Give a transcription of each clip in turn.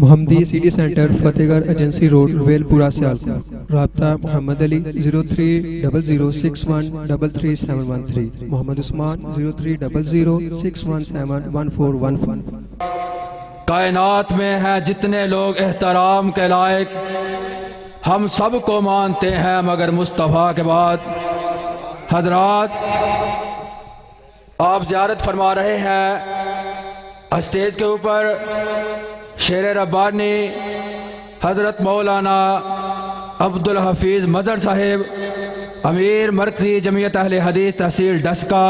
محمدی city centre فتح گڑھ agency road well پورہ سیالکوٹ۔ رابطہ محمد علی 030061337113، محمد عثمان 030061711415۔ کائنات میں ہیں جتنے لوگ احترام کے لائق، ہم سب کو مانتے ہیں مگر مصطفیٰ کے بعد۔ حضرات، آپ زیارت فرما رہے ہیں، اسٹیج کے اوپر شیر ربانی حضرت مولانا عبدالحفیظ مظہر صاحب، امیر مرکزی جمعیت اہل حدیث تحصیل ڈسکا،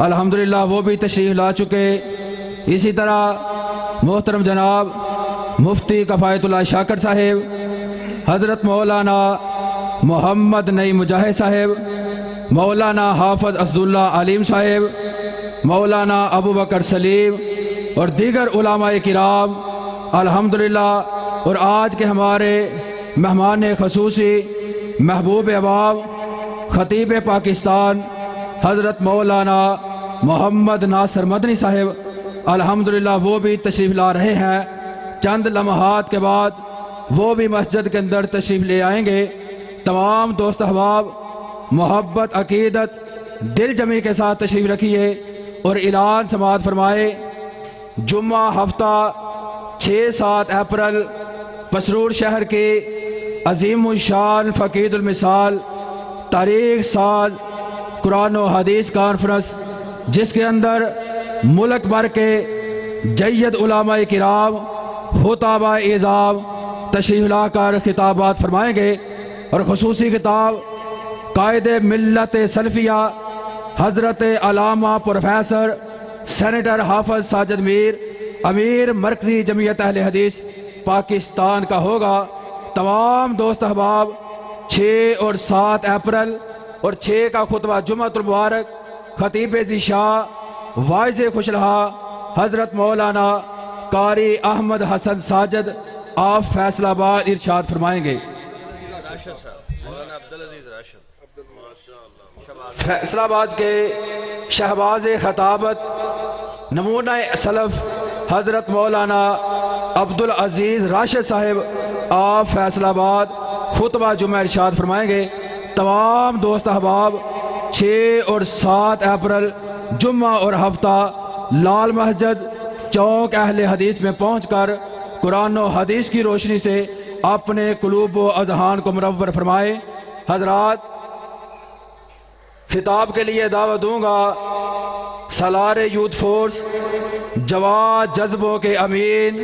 الحمدللہ وہ بھی تشریف لا چکے۔ اسی طرح محترم جناب مفتی کفایت اللہ شاکر صاحب، حضرت مولانا محمد نعیم مجاہد صاحب، مولانا حافظ اسداللہ علیم صاحب، مولانا ابو بکر سلیم اور دیگر علماء کرام الحمدللہ۔ اور آج کے ہمارے مہمان خصوصی محبوب عوام خطیب پاکستان حضرت مولانا محمد ناصر مدنی صاحب، الحمدللہ وہ بھی تشریف لا رہے ہیں۔ چند لمحات کے بعد وہ بھی مسجد کے اندر تشریف لے آئیں گے۔ تمام دوست احباب محبت عقیدت دل جمی کے ساتھ تشریف رکھیے اور اعلان سماعت فرمائے۔ جمعہ ہفتہ 6-7 اپریل پسرور شہر کے عظیم الشان فقید المثال تاریخ سال قرآن و حدیث کانفرنس، جس کے اندر ملک بھر کے جید علماء کرام خطباء اعظام تشریف لا کر خطابات فرمائیں گے۔ اور خصوصی خطاب قائد ملت سلفیہ حضرت علامہ پروفیسر سینیٹر حافظ ساجد میر، امیر مرکزی جمعیت اہل حدیث پاکستان کا ہوگا۔ تمام دوست احباب 6 اور 7 اپریل اور 6 کا خطبہ جمعۃ المبارک خطیب ذیشاں واعظ خوشلہا حضرت مولانا قاری احمد حسن ساجد آپ فیصل آباد ارشاد فرمائیں گے۔ فیصل آباد کے شہباز خطابت نمونہ سلف حضرت مولانا عبدالعزیز راشد صاحب آپ فیصل آباد خطبہ جمعہ ارشاد فرمائیں گے۔ تمام دوست احباب 6 اور 7 اپریل جمعہ اور ہفتہ لال مسجد چوک اہل حدیث میں پہنچ کر قرآن و حدیث کی روشنی سے اپنے قلوب و اذہان کو منور فرمائے۔ حضرات، خطاب کے لیے دعوت دوں گا سالار یوتھ فورس جواد جذبوں کے امین،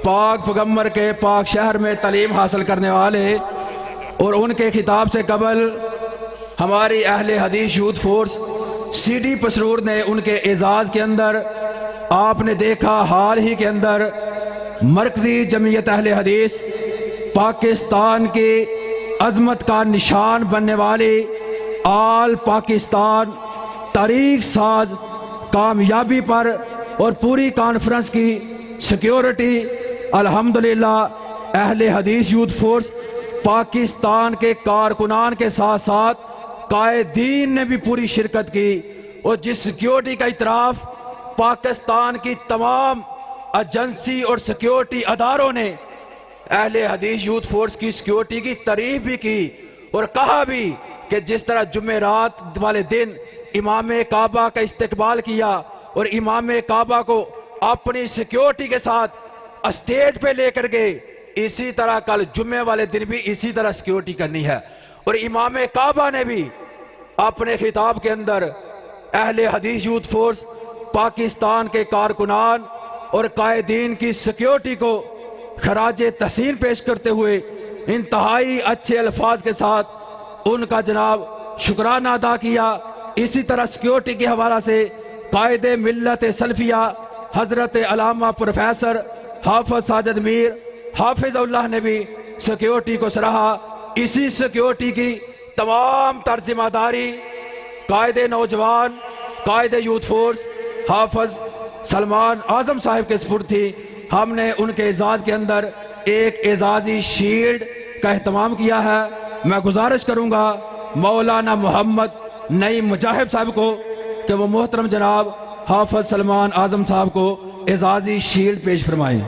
پاک پیغمبر کے پاک شہر میں تعلیم حاصل کرنے والے، اور ان کے خطاب سے قبل ہماری Ahl Hadith youth force C D Pasrur نے ان کے اعزاز کے اندر آپ نے دیکھا حال ہی کے اندر مرکزی جمعیت اہل حدیث پاکستان کی عظمت کا نشان بننے والی آل پاکستان تاریخ ساز کامیابی پر اور پوری کانفرنس کی سیکیورٹی الحمدللہ اہل حدیث یوتھ فورس پاکستان کے کارکنان کے ساتھ ساتھ قائدین نے بھی پوری شرکت کی، اور جس سیکیورٹی کا اعتراف پاکستان کی تمام ایجنسی اور سیکیورٹی اداروں نے اہل حدیث یوتھ فورس کی سیکیورٹی کی تعریف بھی کی، اور کہا بھی کہ جس طرح جمعرات والے دن امام کعبہ کا استقبال کیا اور امام کعبہ کو اپنی سیکیورٹی کے ساتھ اسٹیج پہ لے کر گئے، اسی طرح کل جمعے والے دن بھی اسی طرح سیکیورٹی کرنی ہے۔ اور امام کعبہ نے بھی اپنے خطاب کے اندر اہل حدیث یوتھ فورس پاکستان کے کارکنان اور قائدین کی سیکیورٹی کو خراج تحسین پیش کرتے ہوئے انتہائی اچھے الفاظ کے ساتھ ان کا جناب شکرانہ ادا کیا۔ اسی طرح سیکیورٹی کے حوالہ سے قائد ملت سلفیہ حضرت علامہ پروفیسر حافظ ساجد میر حافظ اللہ نے بھی سیکیورٹی کو سراہا۔ اسی سیکیورٹی کی تمام تر ذمہ داری قائد نوجوان قائد یوتھ فورس حافظ سلمان اعظم صاحب کے سپرد تھی۔ ہم نے ان کے اعزاز کے اندر ایک اعزازی شیلڈ کا اہتمام کیا ہے۔ میں گزارش کروں گا مولانا محمد نعیم مجاہد صاحب کو کہ وہ محترم جناب حافظ سلمان اعظم صاحب کو اعزازی شیلڈ پیش فرمائیں۔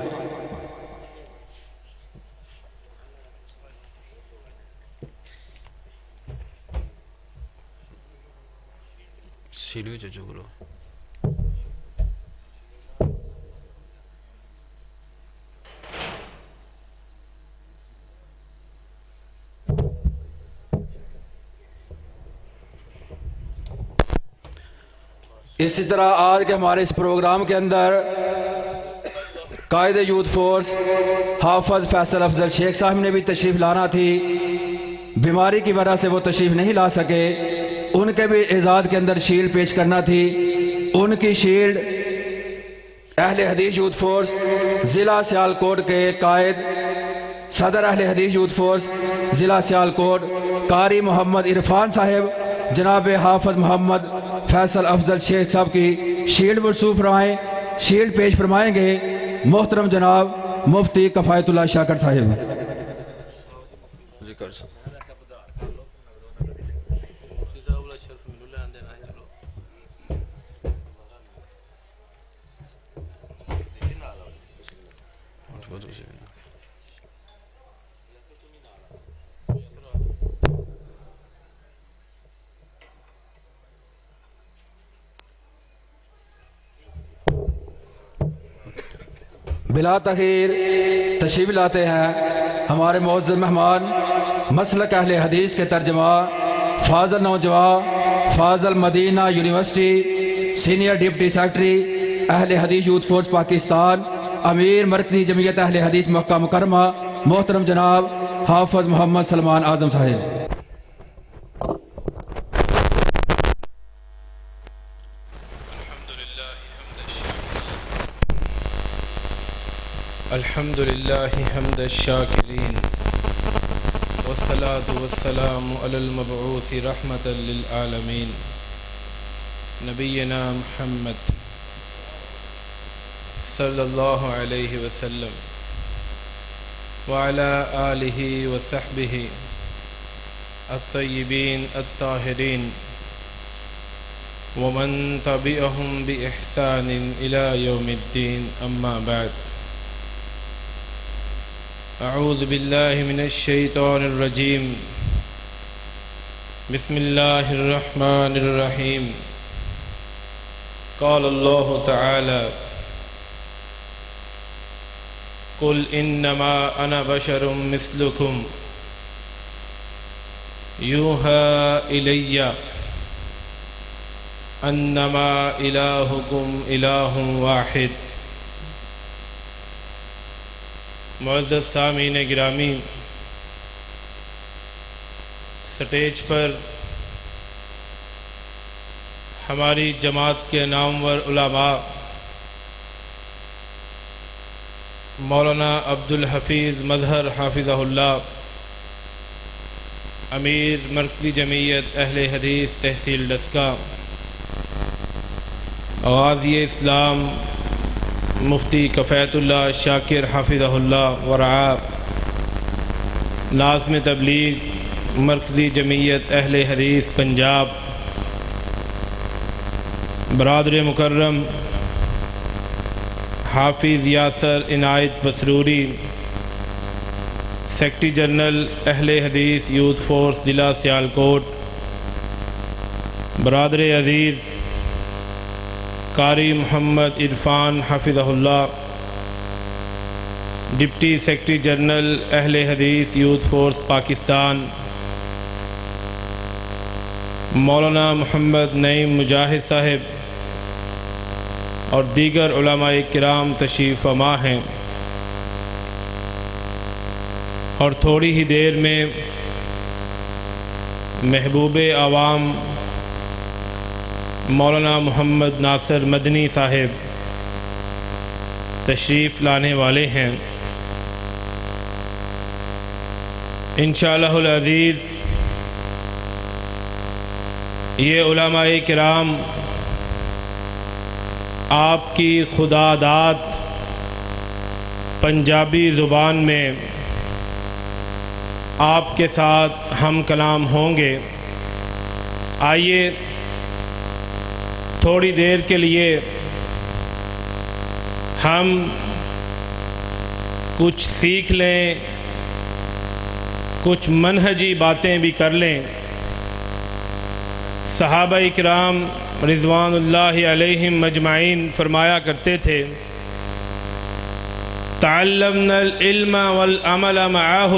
شیلوی چچوگلو اسی طرح آج کے ہمارے اس پروگرام کے اندر قائد یوتھ فورس حافظ فیصل افضل شیخ صاحب نے بھی تشریف لانا تھی، بیماری کی وجہ سے وہ تشریف نہیں لا سکے، ان کے بھی اعزاز کے اندر شیلڈ پیش کرنا تھی۔ ان کی شیلڈ اہل حدیث یوتھ فورس ضلع سیالکوٹ کے قائد صدر اہل حدیث یوتھ فورس ضلع سیالکوٹ قاری محمد عرفان صاحب جناب حافظ محمد فیصل افضل شیخ صاحب کی شیلڈ موصوف فرمائیں، شیلڈ پیش فرمائیں گے محترم جناب مفتی کفایت اللہ شاکر صاحب۔ بلا تاخیر تشریف لاتے ہیں ہمارے معزز مہمان مسلک اہل حدیث کے ترجمہ فاضل نوجوان فاضل Madina university senior deputy secretary Ahl Hadith youth force Pakistan امیر مرکزی جمعیت اہل حدیث مکہ مکرمہ محترم جناب حافظ محمد سلمان اعظم صاحب۔ الحمد لله حمد الشاكرين والصلاة والسلام على المبعوث رحمة للعالمين نبينا محمد صلى الله عليه وسلم وعلى آله وصحبه الطيبين الطاهرين ومن تبعهم بإحسان إلى يوم الدين أما بعد اعوذ باللہ من الشیطان الرجیم بسم اللہ الرحمن الرحیم قال اللہ تعالی قل انما انا بشر مثلکم یوحى الی انما الہکم الہ واحد۔ معزز سامعین گرامی، سٹیج پر ہماری جماعت کے نامور علماء مولانا عبدالحفیظ مظہر حافظہ اللہ امیر مرکزی جمعیت اہل حدیث تحصیل ڈسکہ، غازی اسلام مفتی کفایت اللہ شاکر حافظہ اللہ ورعا، ناظم تبلیغ مرکزی جمعیت اہل حدیث پنجاب، برادر مکرم حافظ یاسر عنایت بسروری، سیکرٹری جنرل اہل حدیث یوتھ فورس ضلع سیالکوٹ، برادر عزیز قاری محمد عرفان حافظہ اللہ، ڈپٹی سیکرٹری جنرل اہل حدیث یوتھ فورس پاکستان، مولانا محمد نعیم مجاہد صاحب اور دیگر علماء کرام تشریف فرما ہیں، اور تھوڑی ہی دیر میں محبوب عوام مولانا محمد ناصر مدنی صاحب تشریف لانے والے ہیں۔ انشاءاللہ العزیز یہ علماء کرام آپ کی خدا داد پنجابی زبان میں آپ کے ساتھ ہم کلام ہوں گے۔ آئیے تھوڑی دیر کے لیے ہم کچھ سیکھ لیں، کچھ منہجی باتیں بھی کر لیں۔ صحابہ اکرام رضوان اللہ علیہم مجمعین فرمایا کرتے تھے تعلمنا العلم والعمل معہ،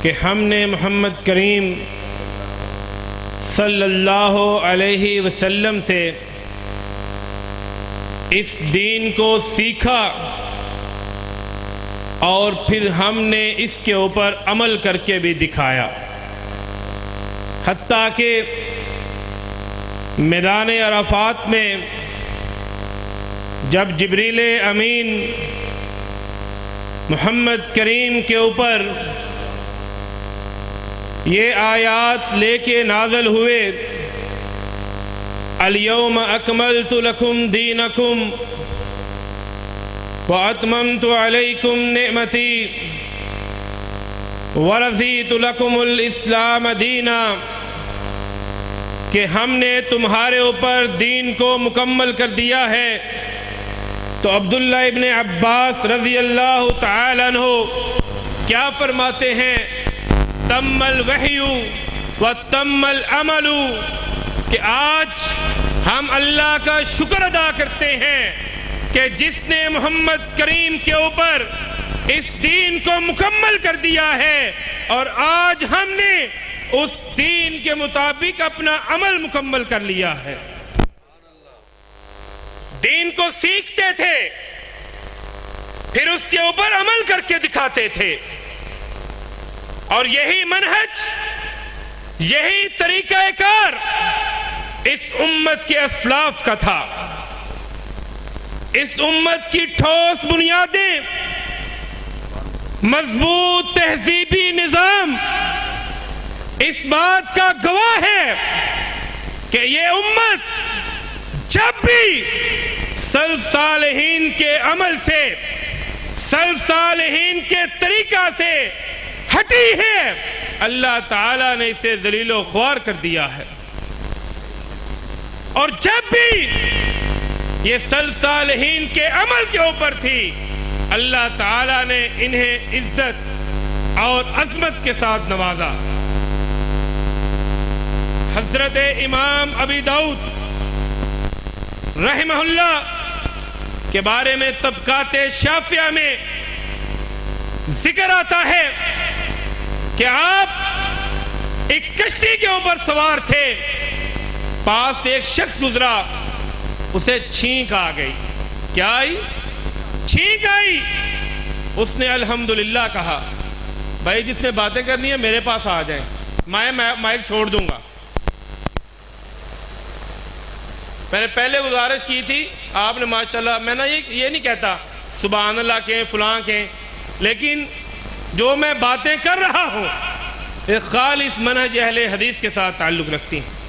کہ ہم نے محمد کریم صلی اللہ علیہ وسلم سے اس دین کو سیکھا اور پھر ہم نے اس کے اوپر عمل کر کے بھی دکھایا، حتیٰ کہ میدان عرفات میں جب جبریل امین محمد کریم کے اوپر یہ آیات لے کے نازل ہوئے الیوم اکملت لکم دینکم واتممت علیکم نعمتی ورضیت لکم الاسلام دینا، کہ ہم نے تمہارے اوپر دین کو مکمل کر دیا ہے۔ تو عبداللہ ابن عباس رضی اللہ تعالیٰ عنہ کیا فرماتے ہیں؟ تم الوحی و تم العمل، کہ آج ہم اللہ کا شکر ادا کرتے ہیں کہ جس نے محمد کریم کے اوپر اس دین کو مکمل کر دیا ہے، اور آج ہم نے اس دین کے مطابق اپنا عمل مکمل کر لیا ہے۔ دین کو سیکھتے تھے، پھر اس کے اوپر عمل کر کے دکھاتے تھے، اور یہی منہج، یہی طریقہ کار اس امت کے اسلاف کا تھا۔ اس امت کی ٹھوس بنیادیں، مضبوط تہذیبی نظام اس بات کا گواہ ہے کہ یہ امت جب بھی سلف صالحین کے عمل سے، سلف صالحین کے طریقہ سے ہٹی ہے، اللہ تعالیٰ نے اسے ذلیل و خوار کر دیا ہے۔ اور جب بھی یہ سلف صالحین کے عمل کے اوپر تھی، اللہ تعالیٰ نے انہیں عزت اور عظمت کے ساتھ نوازا۔ حضرت امام ابی داؤد رحمہ اللہ کے بارے میں طبقات شافعہ میں ذکر آتا ہے کہ آپ ایک کشتی کے اوپر سوار تھے، پاس سے ایک شخص گزرا، اسے چھینک آ گئی۔ کیا آئی؟ چھینک آئی۔ اس نے الحمدللہ کہا، بھائی جس نے باتیں کرنی ہے میرے پاس آ جائیں، میں مائک چھوڑ دوں گا۔ میں نے پہلے گزارش کی تھی، آپ نے ماشاءاللہ، میں نے یہ نہیں کہتا سبحان اللہ کہیں فلاں کہیں، لیکن جو میں باتیں کر رہا ہوں ایک خالص منہج اہل حدیث کے ساتھ تعلق رکھتی ہیں۔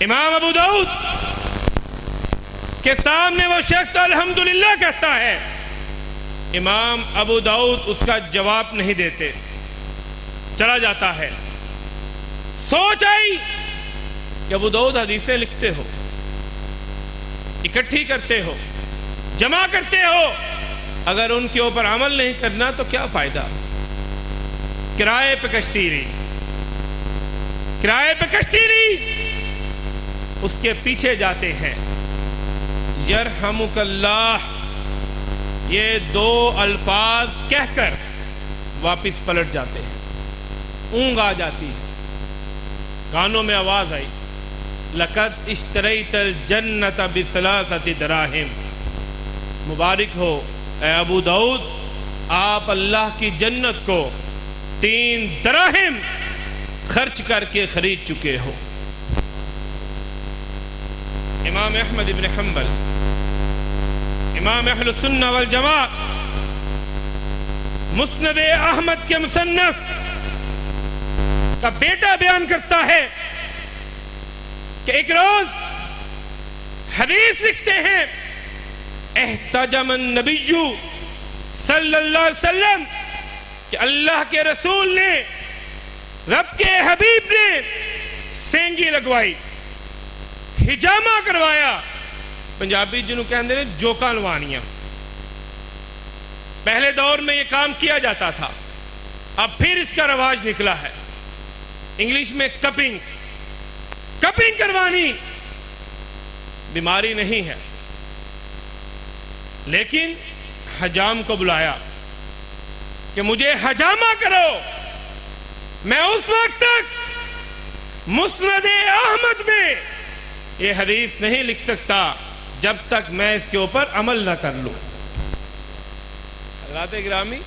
امام ابو داؤد کے سامنے وہ شخص الحمدللہ کہتا ہے، امام ابو داؤد اس کا جواب نہیں دیتے، چلا جاتا ہے۔ سوچ آئی کہ ابو داؤد حدیثیں لکھتے ہو، اکٹھی کرتے ہو، جمع کرتے ہو، اگر ان کے اوپر عمل نہیں کرنا تو کیا فائدہ؟ کرائے پہ کشتی لی، کرائے پہ کشتی لی، اس کے پیچھے جاتے ہیں۔ یرحمک اللہ، یہ دو الفاظ کہہ کر واپس پلٹ جاتے ہیں۔ اونگ آ جاتی ہے، کانوں میں آواز آئی، لقد اشتریت الجنت بثلاثۃ دراہم، مبارک ہو اے ابو داؤد، آپ اللہ کی جنت کو 3 دراہم خرچ کر کے خرید چکے ہو۔ امام احمد بن حنبل، امام اہل السنہ والجماعہ، مسند احمد کے مصنف کا بیٹا بیان کرتا ہے کہ ایک روز حدیث لکھتے ہیں، احتجم النبی صلی اللہ علیہ وسلم، کہ اللہ کے رسول نے، رب کے حبیب نے سینگی لگوائی، حجامہ کروایا، پنجابی جنہوں کہتے ہیں جوکاں لوانیاں۔ پہلے دور میں یہ کام کیا جاتا تھا، اب پھر اس کا رواج نکلا ہے۔ انگلش میں کپنگ کروانی بیماری نہیں ہے، لیکن حجام کو بلایا کہ مجھے حجامہ کرو، میں اس وقت تک مسند احمد میں یہ حدیث نہیں لکھ سکتا جب تک میں اس کے اوپر عمل نہ کر لوں۔ حضرات گرامی،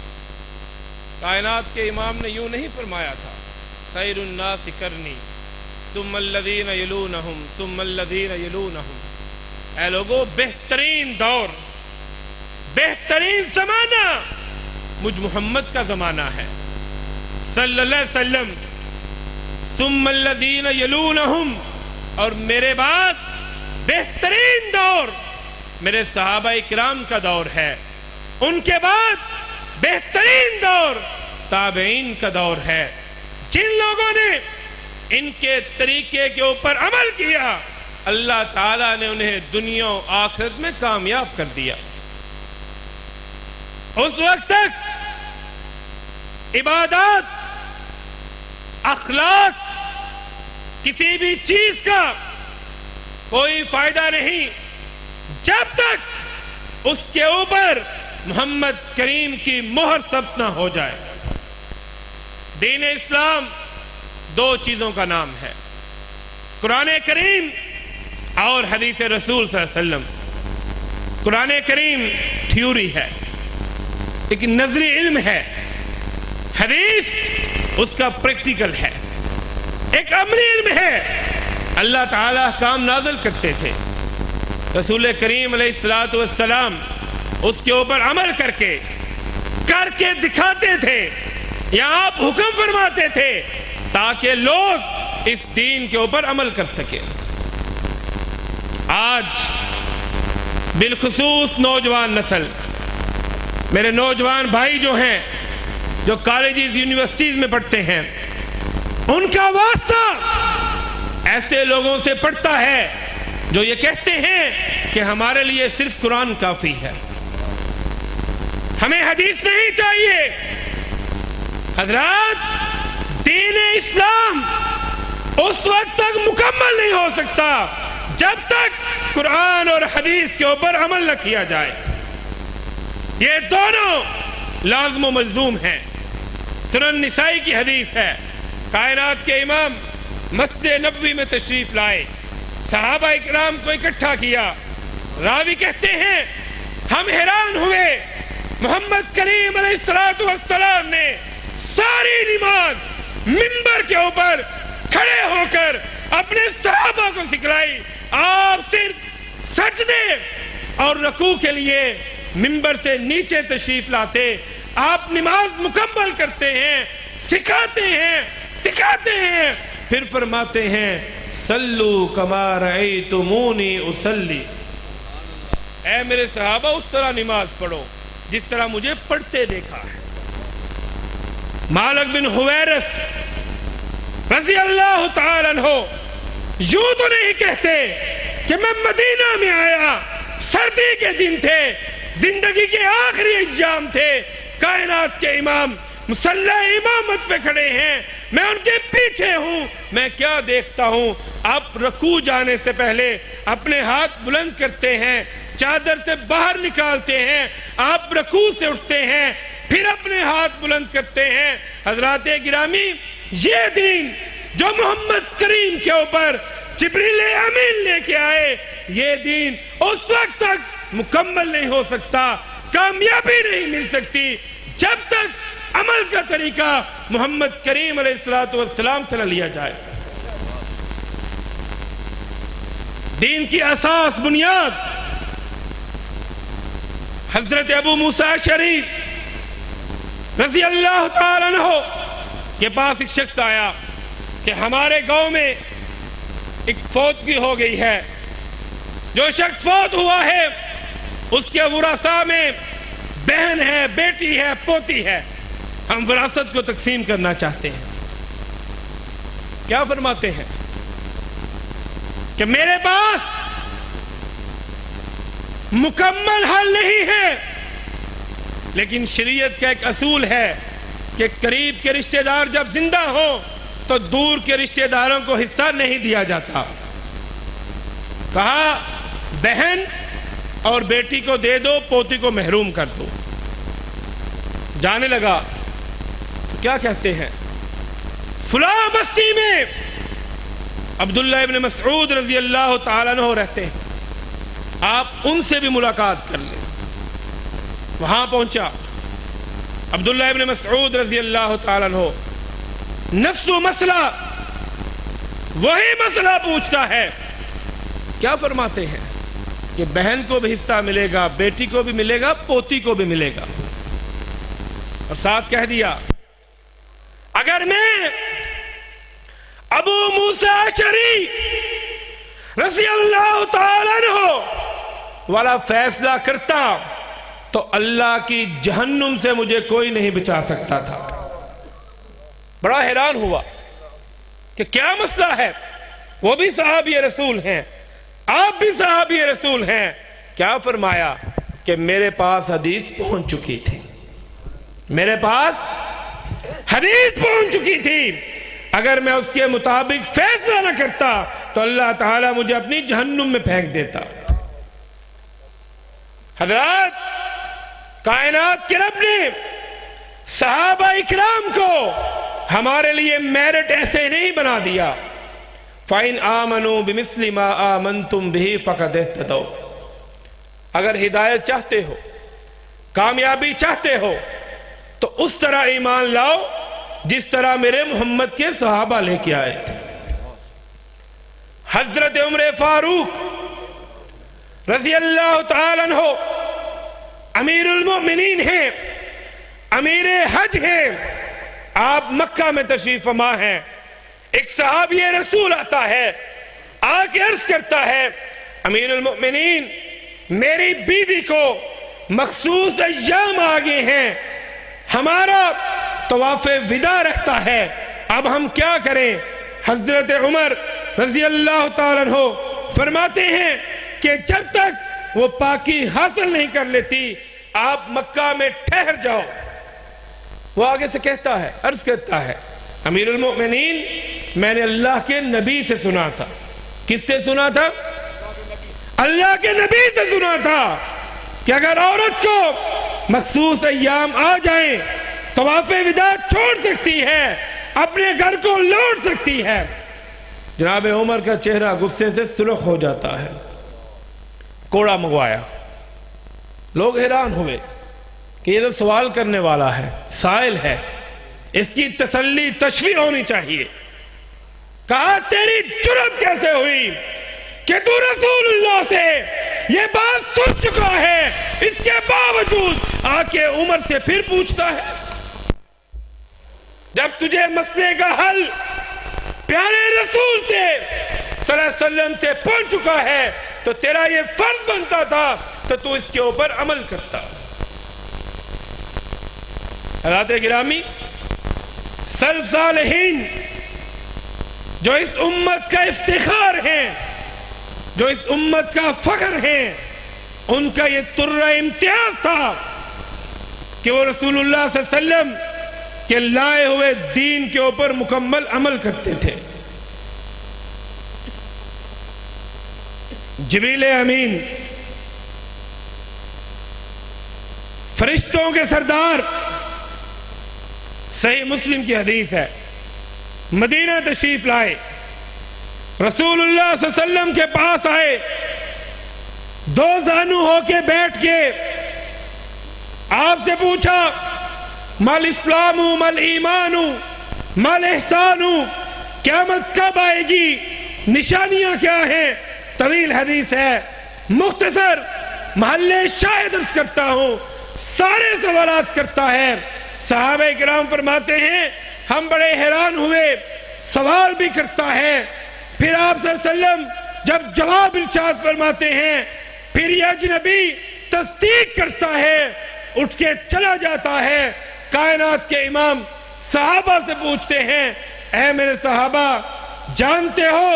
کائنات کے امام نے یوں نہیں فرمایا تھا خیر الناس کرنی ثم الذین یلونہم ثم الذین یلونہم۔ اے لوگو، بہترین دور، بہترین زمانہ مجھ محمد کا زمانہ ہے صلی اللہ علیہ وسلم، ثم الذین یلونہم، اور میرے بعد بہترین دور میرے صحابہ اکرام کا دور ہے، ان کے بعد بہترین دور تابعین کا دور ہے۔ جن لوگوں نے ان کے طریقے کے اوپر عمل کیا، اللہ تعالیٰ نے انہیں دنیا و آخرت میں کامیاب کر دیا۔ اس وقت تک عبادات، اخلاق، کسی بھی چیز کا کوئی فائدہ نہیں جب تک اس کے اوپر محمد کریم کی مہر ثبت نہ ہو جائے۔ دین اسلام دو چیزوں کا نام ہے، قرآن کریم اور حدیث رسول صلی اللہ علیہ وسلم۔ قرآن کریم تھیوری ہے، ایک نظری علم ہے، حدیث اس کا پریکٹیکل ہے، ایک عملی علم ہے۔ اللہ تعالیٰ احکام نازل کرتے تھے، رسول کریم علیہ السلام اس کے اوپر عمل کر کے دکھاتے تھے، یا آپ حکم فرماتے تھے تاکہ لوگ اس دین کے اوپر عمل کر سکیں۔ آج بالخصوص نوجوان نسل، میرے نوجوان بھائی جو ہیں، جو کالجز یونیورسٹیز میں پڑھتے ہیں، ان کا واسطہ ایسے لوگوں سے پڑتا ہے جو یہ کہتے ہیں کہ ہمارے لیے صرف قرآن کافی ہے، ہمیں حدیث نہیں چاہیے۔ حضرات، دین اسلام اس وقت تک مکمل نہیں ہو سکتا جب تک قرآن اور حدیث کے اوپر عمل نہ کیا جائے۔ یہ دونوں لازم و ملزوم ہیں۔ سنن نسائی کی حدیث ہے، کائنات کے امام مسجد نبوی میں تشریف لائے، صحابہ اکرام کو اکٹھا کیا، راوی کہتے ہیں ہم حیران ہوئے، محمد کریم علیہ السلام نے ساری نماز منبر کے اوپر کھڑے ہو کر اپنے صحابہ کو سکھلائی۔ آپ صرف سجدے اور رکوع کے لیے منبر سے نیچے تشریف لاتے، آپ نماز مکمل کرتے ہیں، سکھاتے ہیں، دکھاتے ہیں، پھر فرماتے ہیں صلو کما رأیتمونی اصلی، اے میرے صحابہ اس طرح نماز پڑھو جس طرح مجھے پڑھتے دیکھا ہے۔ مالک بن حویرث رضی اللہ تعالیٰ عنہ یوں تو نہیں کہتے کہ میں مدینہ میں آیا، سردی کے دن تھے، زندگی کے آخری ایام تھے، کائنات کے امام مصلی امامت پہ کھڑے ہیں، میں ان کے پیچھے ہوں، میں کیا دیکھتا ہوں؟ آپ رکوع جانے سے پہلے اپنے ہاتھ بلند کرتے ہیں، چادر سے باہر نکالتے ہیں، آپ رکوع سے اٹھتے ہیں، پھر اپنے ہاتھ بلند کرتے ہیں۔ حضرات گرامی، یہ دین جو محمد کریم کے اوپر جبریل امین لے کے آئے، یہ دین اس وقت تک مکمل نہیں ہو سکتا، کامیابی نہیں مل سکتی جب تک عمل کا طریقہ محمد کریم علیہ السلام سے نہ لیا جائے۔ دین کی اساس، بنیاد، حضرت ابو موسیٰ شریف رضی اللہ تعالیٰ عنہ کے پاس ایک شخص آیا کہ ہمارے گاؤں میں ایک فوتگی ہو گئی ہے، جو شخص فوت ہوا ہے اس کے ورثاء میں بہن ہے، بیٹی ہے، پوتی ہے، ہم وراثت کو تقسیم کرنا چاہتے ہیں۔ کیا فرماتے ہیں کہ میرے پاس مکمل حل نہیں ہے، لیکن شریعت کا ایک اصول ہے کہ قریب کے رشتہ دار جب زندہ ہوں تو دور کے رشتہ داروں کو حصہ نہیں دیا جاتا. کہا بہن اور بیٹی کو دے دو، پوتی کو محروم کر دو. جانے لگا تو کیا کہتے ہیں، فلاں بستی میں عبداللہ ابن مسعود رضی اللہ تعالیٰ عنہ رہتے ہیں، آپ ان سے بھی ملاقات کر لیں. وہاں پہنچا عبداللہ ابن مسعود رضی اللہ تعالیٰ عنہ، نفس و مسئلہ وہی مسئلہ پوچھتا ہے. کیا فرماتے ہیں کہ بہن کو بھی حصہ ملے گا، بیٹی کو بھی ملے گا، پوتی کو بھی ملے گا. اور ساتھ کہہ دیا اگر میں ابو موسیٰ اشعری رضی اللہ تعالیٰ عنہ والا فیصلہ کرتا تو اللہ کی جہنم سے مجھے کوئی نہیں بچا سکتا تھا. بڑا حیران ہوا کہ کیا مسئلہ ہے، وہ بھی صحابی رسول ہیں، آپ بھی صحابی رسول ہیں. کیا فرمایا کہ میرے پاس حدیث پہنچ چکی تھی، میرے پاس حدیث پہنچ چکی تھی، اگر میں اس کے مطابق فیصلہ نہ کرتا تو اللہ تعالیٰ مجھے اپنی جہنم میں پھینک دیتا. حضرات، کائنات کے رب نے صحابہ اکرام کو ہمارے لیے میرٹ ایسے نہیں بنا دیا. فَإِنْ آمَنُوا بِمِثْلِ مَا آمَنْتُمْ بِهِ فَقَدْ اهْتَدَوْا. اگر ہدایت چاہتے ہو، کامیابی چاہتے ہو تو اس طرح ایمان لاؤ جس طرح میرے محمد کے صحابہ لے کے آئے تھے. حضرت عمر فاروق رضی اللہ تعالیٰ عنہ امیر المؤمنین ہیں، امیر حج ہیں. آپ مکہ میں تشریف فرما ہیں. ایک صحابی رسول آتا ہے، آ کے عرض کرتا ہے امیر المؤمنین میری بیوی کو مخصوص ایام آگے ہیں، ہمارا طواف وداع رکھتا ہے، اب ہم کیا کریں؟ حضرت عمر رضی اللہ تعالیٰ عنہ فرماتے ہیں کہ جب تک وہ پاکی حاصل نہیں کر لیتی آپ مکہ میں ٹھہر جاؤ. وہ آگے سے کہتا ہے، عرض کرتا ہے امیر المؤمنین میں نے اللہ کے نبی سے سنا تھا. کس سے سنا تھا؟ اللہ کے نبی سے سنا تھا کہ اگر عورت کو مخصوص ایام آ جائیں طواف وداع چھوڑ سکتی ہے، اپنے گھر کو لوٹ سکتی ہے. جناب عمر کا چہرہ غصے سے سرخ ہو جاتا ہے. کوڑا منگوایا. لوگ حیران ہوئے کہ یہ تو سوال کرنے والا ہے، سائل ہے، اس کی تسلی تشفیع ہونی چاہیے. کہا تیری جرأت کیسے ہوئی کہ تو رسول اللہ سے یہ بات سن چکا ہے، اس کے باوجود آ کے عمر سے پھر پوچھتا ہے؟ جب تجھے مسئلے کا حل پیارے رسول سے صلی اللہ علیہ وسلم سے پہنچ چکا ہے تو تیرا یہ فرض بنتا تھا کہ تو اس کے اوپر عمل کرتا. حضرات گرامی، سلف صالحین جو اس امت کا افتخار ہیں، جو اس امت کا فخر ہیں، ان کا یہ طرہ امتیاز تھا کہ وہ رسول اللہ صلی اللہ علیہ وسلم کے لائے ہوئے دین کے اوپر مکمل عمل کرتے تھے. جبریل امین فرشتوں کے سردار، صحیح مسلم کی حدیث ہے، مدینہ تشریف لائے، رسول اللہ صلی اللہ علیہ وسلم کے پاس آئے، دو زانو ہو کے بیٹھ کے آپ سے پوچھا مال اسلام مال ایمان مال احسان، قیامت کب آئے گی، نشانیاں کیا ہیں؟ طویل حدیث ہے، مختصر محلے شاہد عرض کرتا ہوں، سارے سوالات کرتا ہے. صحابہ کرام فرماتے ہیں ہم بڑے حیران ہوئے، سوال بھی کرتا ہے، پھر آپ صلی اللہ علیہ وسلم جب جواب ارشاد فرماتے ہیں پھر یہ اجنبی تصدیق کرتا ہے، اٹھ کے چلا جاتا ہے. کائنات کے امام صحابہ سے پوچھتے ہیں اے میرے صحابہ جانتے ہو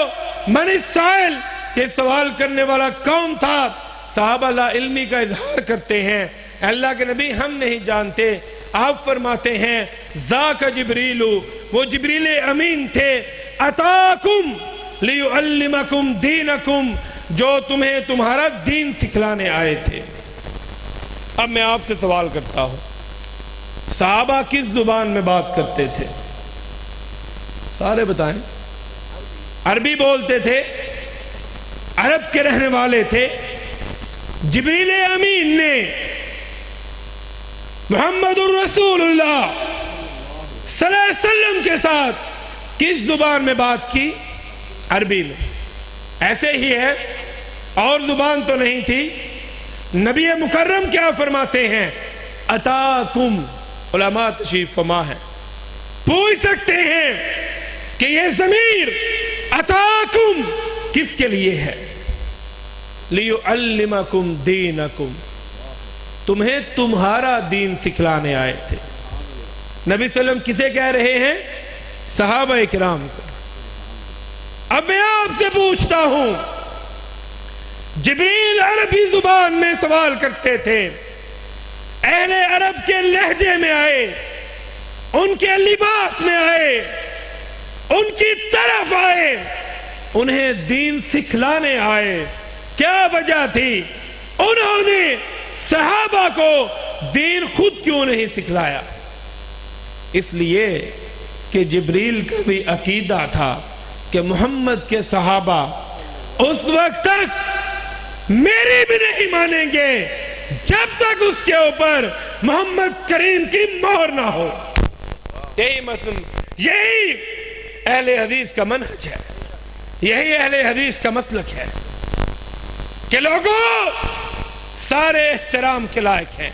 من السائل، یہ سوال کرنے والا کون تھا؟ صحابہ لا علمی کا اظہار کرتے ہیں اللہ کے نبی ہم نہیں جانتے. آپ فرماتے ہیں ذاک جبریلو، وہ جبریل امین تھے، اتاکم لیعلمکم دینکم، جو تمہیں تمہارا دین سکھلانے آئے تھے۔ اب میں آپ سے سوال کرتا ہوں، صحابہ کس زبان میں بات کرتے تھے؟ سارے بتائیں۔ عربی بولتے تھے، عرب کے رہنے والے تھے۔ جبریل امین نے محمد الرسول اللہ صلی اللہ علیہ وسلم کے ساتھ کس زبان میں بات کی؟ عربی میں۔ ایسے ہی ہے، اور زبان تو نہیں تھی۔ نبی مکرم کیا فرماتے ہیں؟ اتاکم، علماء تشریف فرما ہے، پوچھ سکتے ہیں کہ یہ ضمیر اتاکم کس کے لیے ہے؟ لیعلمکم دینکم، تمہیں تمہارا دین سکھلانے آئے تھے۔ نبی صلی اللہ علیہ وسلم کسے کہہ رہے ہیں؟ صحابہ کرام کو۔ اب میں آپ سے پوچھتا ہوں، جبریل عربی زبان میں سوال کرتے تھے، اہل عرب کے لہجے میں آئے، ان کے لباس میں آئے، ان کی طرف آئے، انہیں دین سکھلانے آئے۔ کیا وجہ تھی؟ انہوں نے صحابہ کو دین خود کیوں نہیں سکھلایا؟ اس لیے کہ جبریل کا بھی عقیدہ تھا کہ محمد کے صحابہ اس وقت تک میری بھی نہیں مانیں گے جب تک اس کے اوپر محمد کریم کی مہر نہ ہو۔ یہی اہل حدیث کا منہج ہے، یہی اہل حدیث کا مسلک ہے کہ لوگوں سارے احترام کے لائق ہیں۔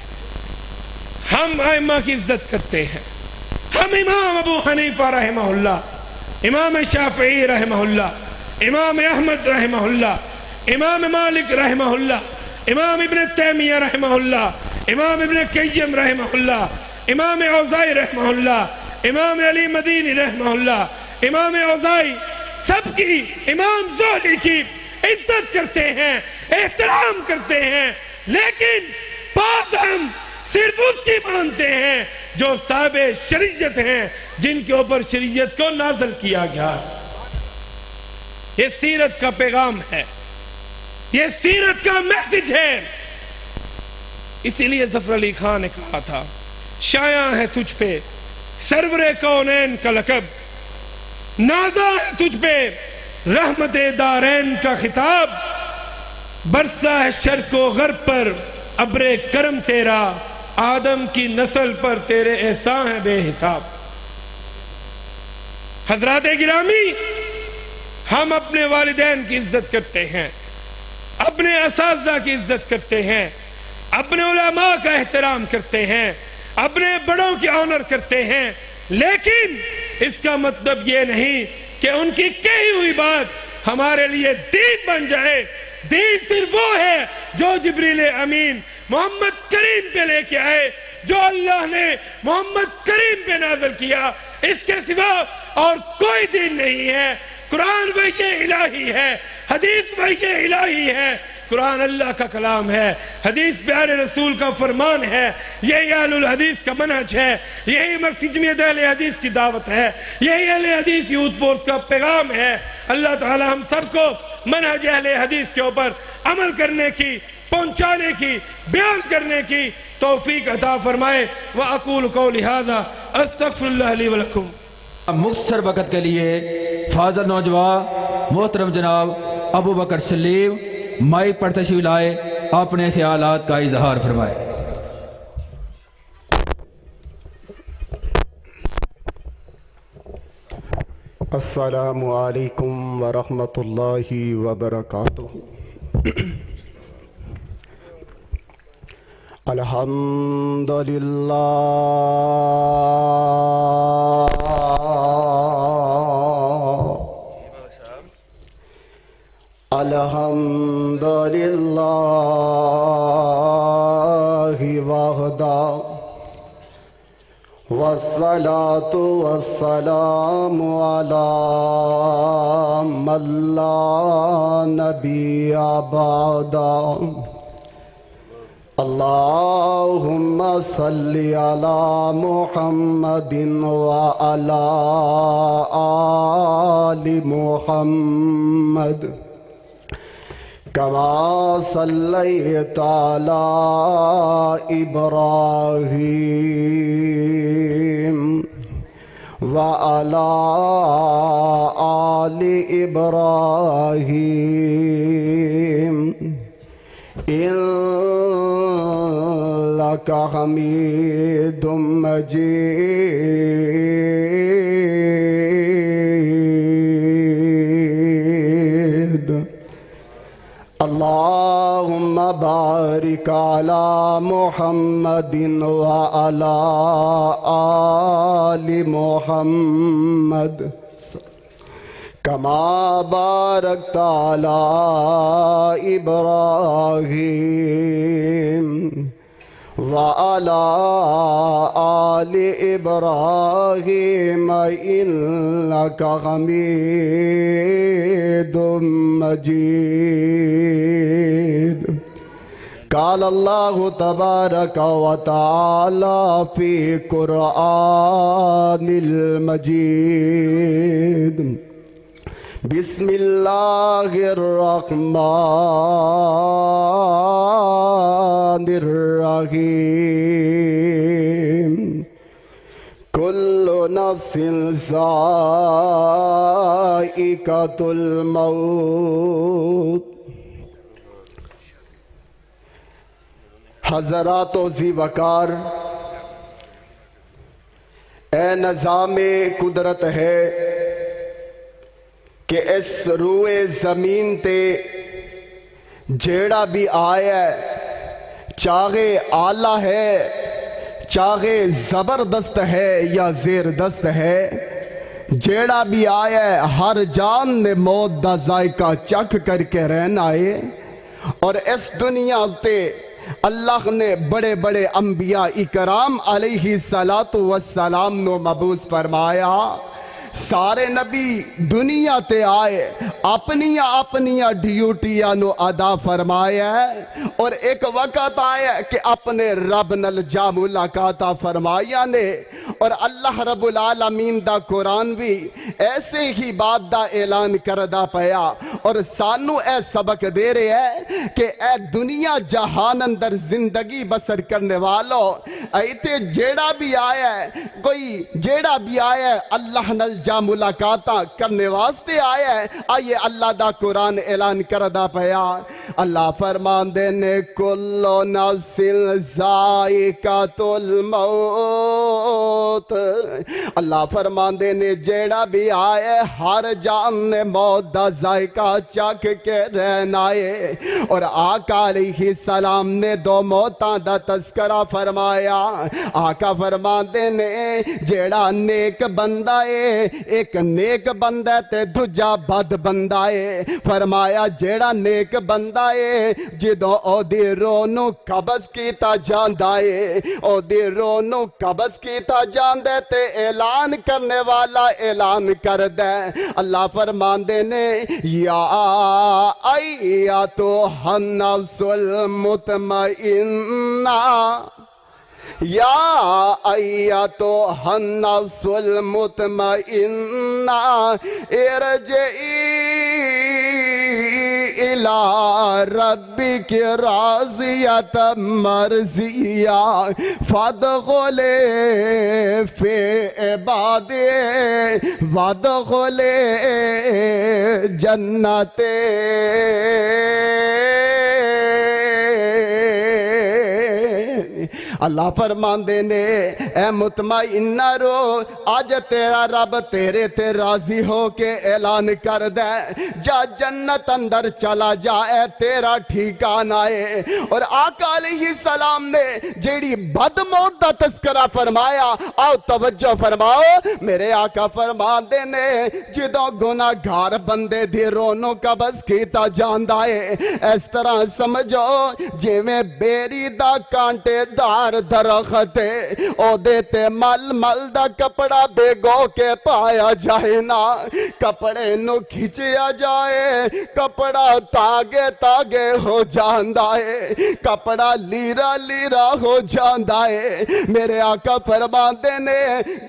ہم ائمہ کی عزت کرتے ہیں، ہم امام ابو حنیفہ رحمہ اللہ، امام شافعی رحمہ اللہ، امام احمد رحمہ اللہ، امام مالک رحمہ اللہ، امام ابن تیمیہ رحمہ اللہ، امام ابن قیم رحمہ اللہ، امام اوزائی رحمہ اللہ، امام علی مدینی رحمہ اللہ، امام اوزائی سب کی، امام زہری کی عزت کرتے ہیں، احترام کرتے ہیں، لیکن بات ہم صرف اس کی مانتے ہیں جو صاحب شریعت ہیں، جن کے اوپر شریعت کو نازل کیا گیا۔ یہ سیرت کا پیغام ہے، یہ سیرت کا میسج ہے۔ اسی لیے ظفر علی خان نے کہا تھا، شایع ہے تجھ پہ سرور کونین کا لقب، نازا ہے تجھ پہ رحمت دارین کا خطاب، برسا ہے شرق و غرب پر ابر کرم تیرا، آدم کی نسل پر تیرے احسان ہے بے حساب۔ حضرات گرامی، ہم اپنے والدین کی عزت کرتے ہیں، اپنے اساتذہ کی عزت کرتے ہیں، اپنے علماء کا احترام کرتے ہیں، اپنے بڑوں کی آنر کرتے ہیں، لیکن اس کا مطلب یہ نہیں کہ ان کی کہی ہوئی بات ہمارے لیے دین بن جائے۔ دین صرف وہ ہے جو جبریل امین محمد کریم پہ لے کے آئے، جو اللہ نے محمد کریم پہ نازل کیا، اس کے سوا اور کوئی دین نہیں ہے۔ قرآن وحی الہی ہے، حدیث وحی الہی ہے۔ قرآن اللہ کا کلام ہے، حدیث پیارے رسول کا فرمان ہے، یہی اہل الحدیث کا منہج ہے، یہی مقصد جمعیت اہل حدیث کی دعوت ہے، یہی اہل حدیث یوتھ فورس کا پیغام ہے۔ اللہ تعالی ہم سب کو منہج اہل حدیث کے اوپر عمل کرنے کی، پہنچانے کی، بیان کرنے کی توفیق عطا فرمائے۔ وَأَقُولُ قَوْلِي هَذَا أَسْتَغْفِرُ اللَّهَ لِي وَلَكُمْ۔ مختصر وقت کے لیے فاضل نوجوان محترم جناب ابو بکر سلیم مائک پر تشریف لائے، اپنے خیالات کا اظہار فرمائے۔ السلام علیکم ورحمۃ اللہ وبرکاتہ۔ الحمد للہ الحمد للہ وحدہ والصلاة والسلام علی من لا نبی بعدہ۔ اللهم صل على محمد وعلى آل محمد كما صليت على إبراهيم وعلى آل إبراهيم إنك حميد مجيد اللهم بارك على محمد وعلى آل محمد كما باركت على إبراهيم وعلى آل إبراهيم إنك حميد مجيد قال الله تبارك وتعالى في قرآن المجيد بسم الله الرحمن الرحيم كل نفس ذائقة الموت حضرات و ذی وقار اے نظام قدرت ہے کہ اس روئے زمین تے جیڑا بھی آیا ہے چاہے آلہ ہے چاہے زبردست ہے یا زیر دست ہے جیڑا بھی آیا ہے ہر جان نے موت دا ذائقہ چکھ کر کے رہنا ہے اور اس دنیا تے اللہ نے بڑے بڑے انبیاء اکرام علیہ السلام نو مبعوث فرمایا سارے نبی دنیا تے آئے اپنیاں ڈیوٹیاں نو ادا فرمایا ہے اور ایک وقت آیا کہ اپنے رب نل جا ملاقاتہ فرمایا نے اور اللہ رب العالمین دا قرآن بھی ایسے ہی بات دا اعلان کردہ پیا اور سانو اے سبق دے رہے ہے کہ اے دنیا جہان اندر زندگی بسر کرنے والوں ایتے جیڑا بھی آیا ہے کوئی جیڑا بھی آیا ہے اللہ نل جا ملاقاتاں کرنے واسطے آیا ہے آئیے اللہ دا قرآن اعلان کردہ پیا اللہ فرمان دینے کلو نفس ذائقۃ الموت اللہ فرمان دینے جیڑا بھی آئے ہر جان نے موت دا ذائقہ چکھ کے رہنا ہے اور آقا علیہ السلام نے دو موتاں دا تذکرہ فرمایا آقا فرمان دینے جیڑا نیک بندہ ہے ایک نیک بندہ تے دجا بد بندہ ہے فرمایا جیڑا نیک بندہ ہے جدوں او دی رونو قبض کیتا جاندہ ہے او دی رونو قبض کیتا جاندہ تے اعلان کرنے والا اعلان کر دے اللہ فرمان دینے یا ایتھا النفس المطمئنہ یا ایتھا النفس المطمئنہ ارجعی الی ربک راضیۃ مرضیہ فادخلی فی عبادی وادخلی جنتی اللہ فرمان دینے اے مطمئنہ رو آج تیرا رب تیرے تے راضی ہو کے اعلان کر دے جا جنت اندر چلا جائے تیرا ٹھیکانہ ہے اور آقا علیہ السلام نے جیڑی بد موت دا تذکرہ فرمایا آؤ توجہ فرماؤ میرے آقا فرمان دینے جدوں گناہ گھار بندے دی رونو قبض کیتا جاندہ ہے اس طرح سمجھو جی میں بیری دا کانٹے دار دیار درخت او دیتے مل مل دا کپڑا بےگو کے پایا جائے نا کپڑے نو کھچیا جائے کپڑا تاگے تاگے ہو جاندہ ہے کپڑا لیرا لیرا ہو جاندہ ہے میرے آقا فرماندے نے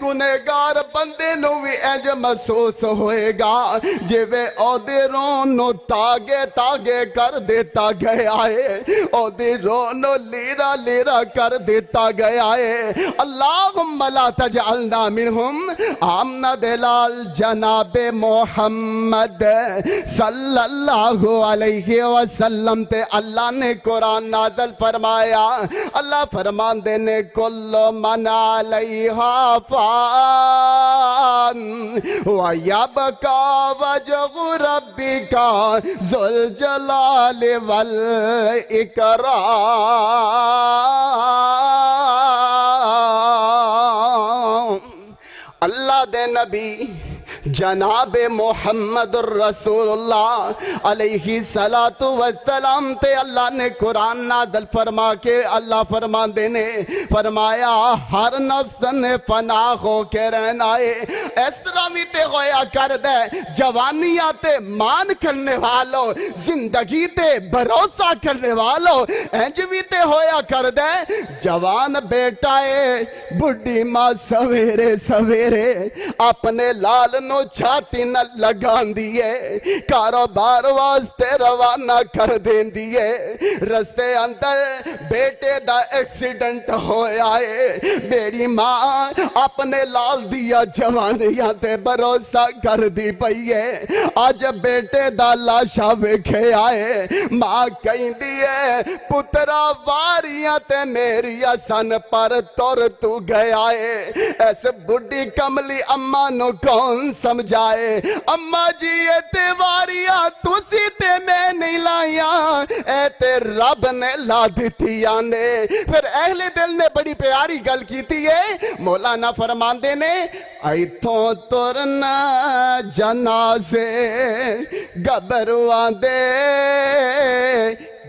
گنہگار بندے نو بھی انج محسوس ہوئے گا جوے او دے رونو تاگے تاگے کر دیتا گیا ہے او دے رونو لیرا لیرا کر دیتا گیا ہے اللہم لا تجعلنا منہم آمنا دلال جناب محمد صلی اللہ علیہ وسلم تے اللہ نے قرآن نازل فرمایا اللہ فرمان دینے کل من علیہا فان وَيَبْقَى وَجْهُ رَبِّكَ ذُو الْجَلَالِ وَالْإِكْرَامِ اللہ دے نبی جناب محمد الرسول اللہ علیہ السلام تے اللہ نے قرآن نازل فرما کے اللہ فرمان دینے فرمایا ہر نفس نے فنا ہو کے رہنا ہے اس طرح بھی تے ہویا کر دے جوانیاں تے مان کرنے والو زندگی تے بھروسہ کرنے والو انج بھی تے ہویا کر دے جوان بیٹا ہے بڑھی ماں سویرے سویرے اپنے لال نو چھاتی نہ لگان دیئے کاروبار واسطے روانہ کر دین دیئے رستے اندر بیٹے دا ایکسیڈنٹ ہویا ہے میری ماں اپنے لال دیا جوانیاں تے بھروسہ کر دی پئی ہے آج بیٹے دا لاشا وکھے آئے ماں کہیں دیئے پترا واریاں تے میری سن پر تور تو گیا ہے ایسے بڑی کملی اماں نو کون سمجھائے اماں جی اے تیواریاں تُسی تے میں نہیں لائیاں اے تے رب نے لا دیتیاں نے پھر اہل دل نے بڑی پیاری گل کی تھی ہے مولانا فرماندے نے ایتھوں ترنا جنازے گبروان دے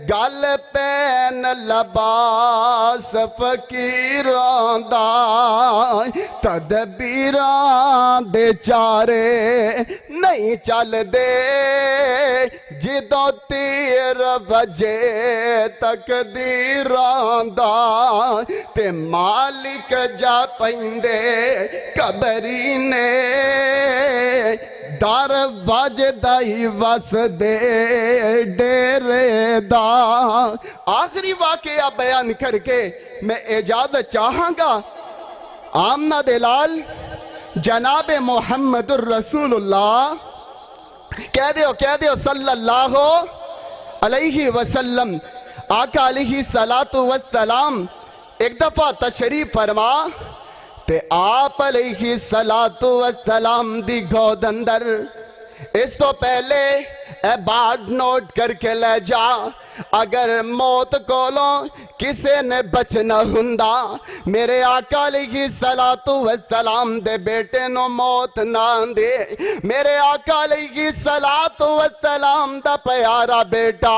گل پین لباس فقیران دا تدبیران دے چارے نہیں چل دے جدوں تیر بجے تقدیران دا تے مالک جا پہندے قبری نے دار واجدائی وس دے ڈیرے دا آخری واقعہ بیان کر کے میں اجازت چاہاں گا آمنہ دلال جناب محمد الرسول اللہ کہہ دیو صلی اللہ علیہ وسلم آقا علیہ السلام ایک دفعہ تشریف فرما تے آپ علیہ السلام دی گود اندر اس تو پہلے اے بات نوٹ کر کے لے جا اگر موت کولوں کسے نے بچنا ہندا میرے آقا علیہ السلام دے بیٹے نو موت نہ دے میرے آقا علیہ السلام دا پیارا بیٹا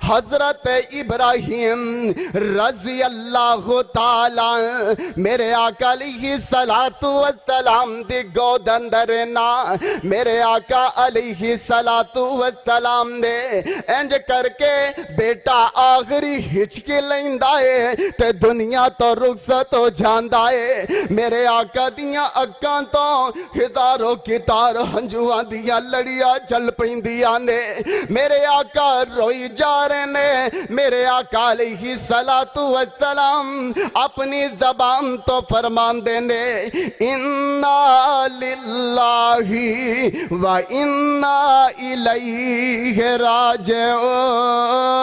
حضرت ابراہیم رضی اللہ تعالی میرے آقا علیہ السلام دی گود اندر نا میرے آقا علیہ السلام دے انج کر کے بیٹا آخری ہچکی لیندہ ہے تے دنیا تو رخصت ہو جاندہ ہے میرے آقا دیاں اکاں تو ہزاروں کی تار ہنجوان دیاں لڑیا چل پہندیاں نے میرے آقا روئی جا رہے نے میرے آقا علیہ السلام اپنی زبان تو فرمان دینے اِنَّا لِلَّهِ وَإِنَّا إِلَيْهِ راجعون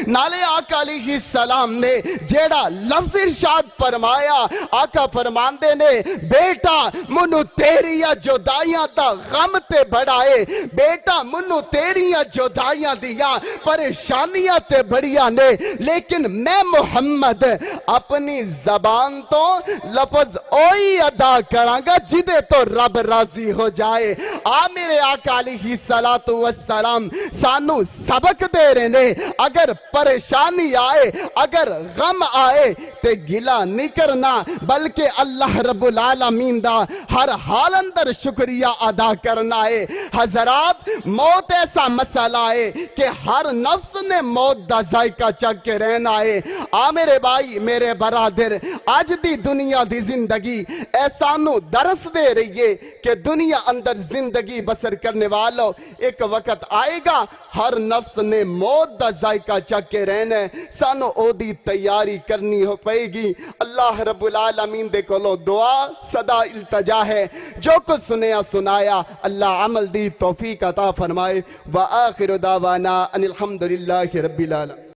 نالے پیارے آقا علیہ السلام نے جیڑا لفظ ارشاد فرمایا، آقا فرماندے نے بیٹا منو تیریاں جدائیاں دا غم تے بڑھائے، بیٹا منو تیریاں جدائیاں دیاں پریشانیاں تے بڑھیاں نے، لیکن میں محمد اپنی زبان تو لفظ اوہی ادا کرانگا جدے تو رب راضی ہو جائے۔ میرے آقا علیہ السلام سانو سبق دے رہے نے، اگر پریشانی آئے، اگر غم آئے تے گلا نہیں کرنا، بلکہ اللہ رب العالمین دا ہر حال اندر شکریہ ادا کرنا ہے۔ حضرات موت ایسا مسئلہ ہے کہ ہر نفس نے موت دا ذائقہ چک کے رہنا ہے۔ میرے بھائی میرے برادر، آج دی دنیا دی زندگی ایسانو درس دے رہی ہے کہ دنیا اندر زندگی بسر کرنے والوں ایک وقت آئے گا ہر نفس نے موت دا ذائقہ چک کے رہنا ہے، سانو او دی تیاری کرنی ہو پائے گی۔ اللہ رب العالمین دے کولو دعا صدا التجا ہے، جو کچھ سنیا سنایا اللہ عمل دی توفیق عطا فرمائے۔ وآخر دعوانا ان الحمدللہ رب العالمین۔